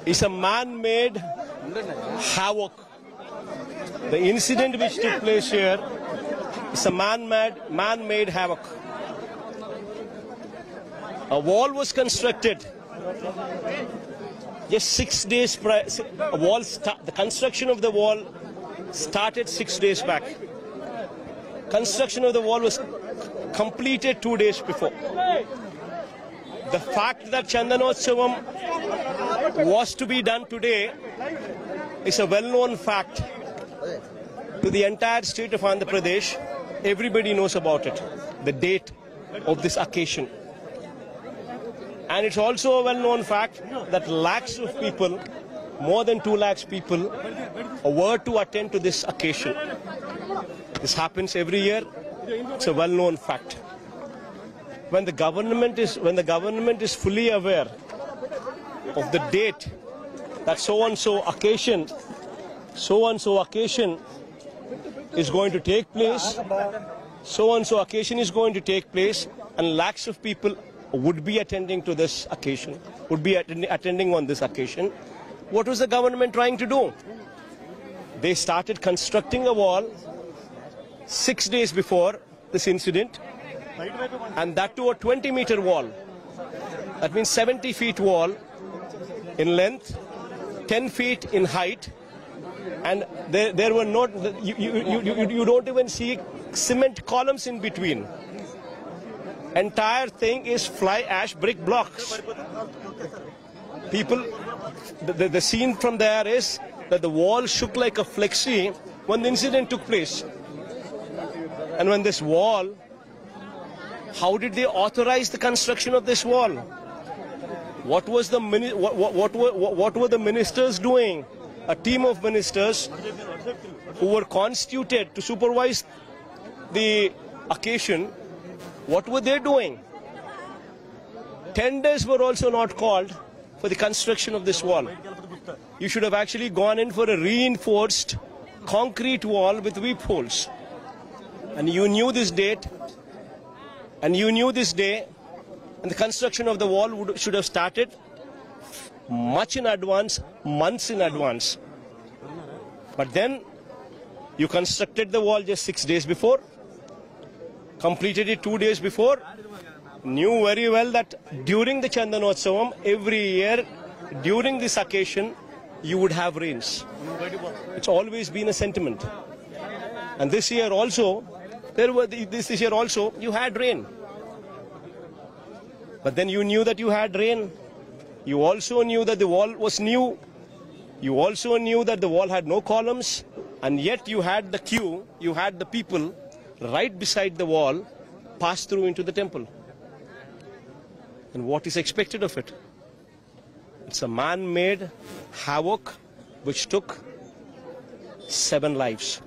is a man-made havoc. The incident which took place here is a man-made havoc. A wall was constructed just 6 days prior. The construction of the wall started 6 days back. Construction of the wall was completed 2 days before. The fact that Chandanotsavam was to be done today is a well-known fact to the entire state of Andhra Pradesh. Everybody knows about it, the date of this occasion. And it's also a well-known fact that lakhs of people, more than 2 lakhs people, were to attend to this occasion. This happens every year. It's a well-known fact. When the government is fully aware of the date that so-and-so occasion is going to take place, and lakhs of people would be attending to this occasion, attending on this occasion. What was the government trying to do? They started constructing a wall 6 days before this incident, and that to a 20-meter wall. That means 70 feet wall in length, 10 feet in height, and there were not, you don't even see cement columns in between. Entire thing is fly ash brick blocks. People, the scene from there is that the wall shook like a flexi when the incident took place. And when this wall, how did they authorize the construction of this wall? What were the ministers doing? A team of ministers who were constituted to supervise the occasion. What were they doing? Tenders were also not called for the construction of this wall. You should have actually gone in for a reinforced concrete wall with weep holes. And you knew this date, and you knew this day, and the construction of the wall should have started much in advance, months in advance. But then you constructed the wall just 6 days before, completed it 2 days before, knew very well that during the Chandanotsavam, every year, during this occasion, you would have rains. It's always been a sentiment. And this year also, you had rain. But then you knew that you had rain. You also knew that the wall was new. You also knew that the wall had no columns. And yet you had the queue, you had the people right beside the wall pass through into the temple. And what is expected of it? It's a man-made havoc which took 7 lives.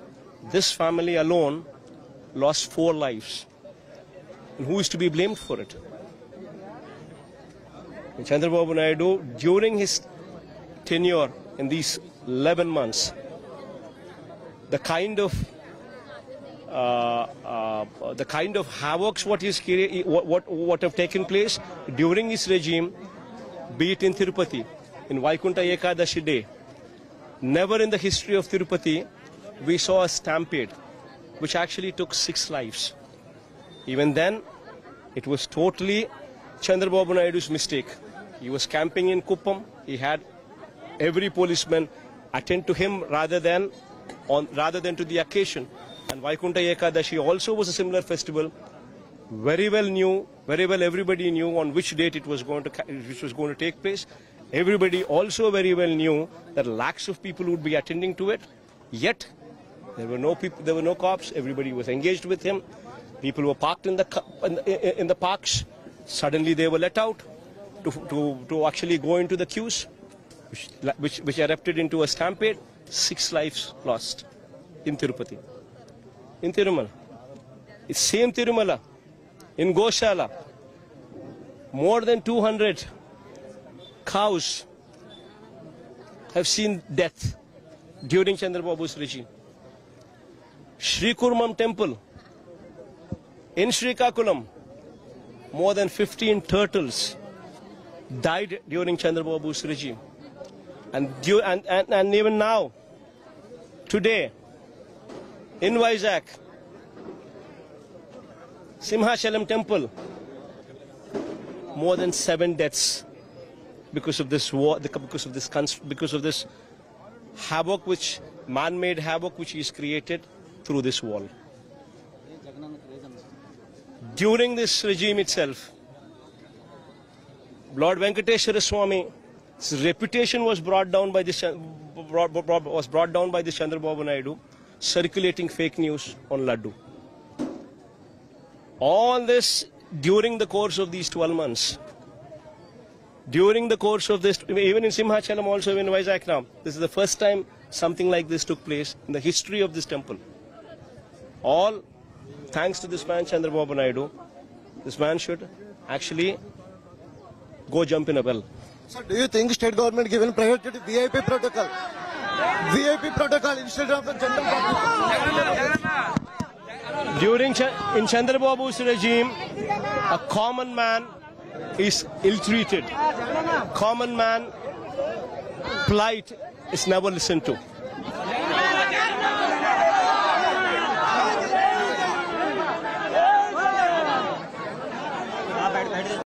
This family alone lost 4 lives. And who is to be blamed for it? And Chandrababu Naidu, during his tenure in these 11 months, the kind of havocs what have taken place during his regime, be it in Tirupati, in Vaikunta Ekadashi day, never in the history of Tirupati we saw a stampede which actually took 6 lives. Even then, it was totally Chandrababu Naidu's mistake. He was camping in Kuppam. He had every policeman attend to him rather than to the occasion. And Vaikunta Ekadashi also was a similar festival. Very well everybody knew on which date it was going to take place. Everybody also very well knew that lakhs of people would be attending to it. Yet there were no people, there were no cops. Everybody was engaged with him. People were parked in the parks. Suddenly they were let out to actually go into the queues, which erupted into a stampede. 6 lives lost in Tirupati. In Tirumala, it's same Tirumala, in Goshala, more than 200 cows have seen death during Chandrababu's regime. Sri Kurmam temple in Srikakulam, more than 15 turtles died during Chandrababu's regime. And even now, today, in Vizag, Simhachalam temple, more than 7 deaths because of this war, because of this havoc, which man-made havoc which is created through this wall. During this regime itself, Lord Venkateswara Swami's reputation was brought down by this Chandrababu Naidu, circulating fake news on Laddu. All this during the course of these 12 months. During the course of this, even in Simhachalam, also in Vizag now, this is the first time something like this took place in the history of this temple. All thanks to this man Chandrababu Naidu. This man should actually go jump in a well. So do you think state government given priority to VIP protocol? VIP protocol instead of the general public? In Chandrababu's regime, a common man is ill-treated. Common man plight is never listened to.